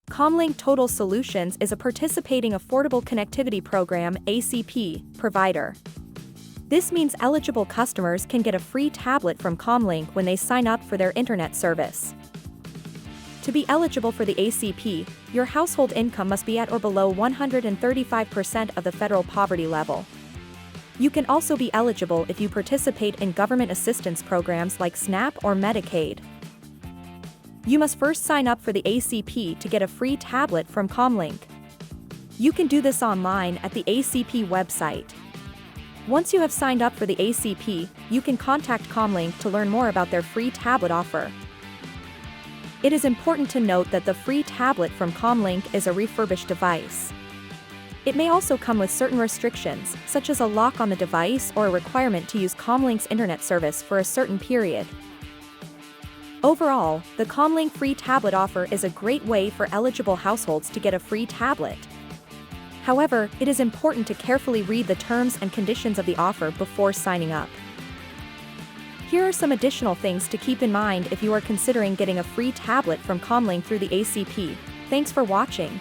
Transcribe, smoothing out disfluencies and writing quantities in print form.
Comlink Total Solutions is a participating Affordable Connectivity Program (ACP) provider. This means eligible customers can get a free tablet from Comlink when they sign up for their internet service. To be eligible for the ACP, your household income must be at or below 135% of the federal poverty level. You can also be eligible if you participate in government assistance programs like SNAP or Medicaid. You must first sign up for the ACP to get a free tablet from Comlink. You can do this online at the ACP website. Once you have signed up for the ACP, you can contact Comlink to learn more about their free tablet offer. It is important to note that the free tablet from Comlink is a refurbished device. It may also come with certain restrictions, such as a lock on the device or a requirement to use Comlink's internet service for a certain period. Overall, the Comlink free tablet offer is a great way for eligible households to get a free tablet. However, it is important to carefully read the terms and conditions of the offer before signing up. Here are some additional things to keep in mind if you are considering getting a free tablet from Comlink through the ACP. Thanks for watching.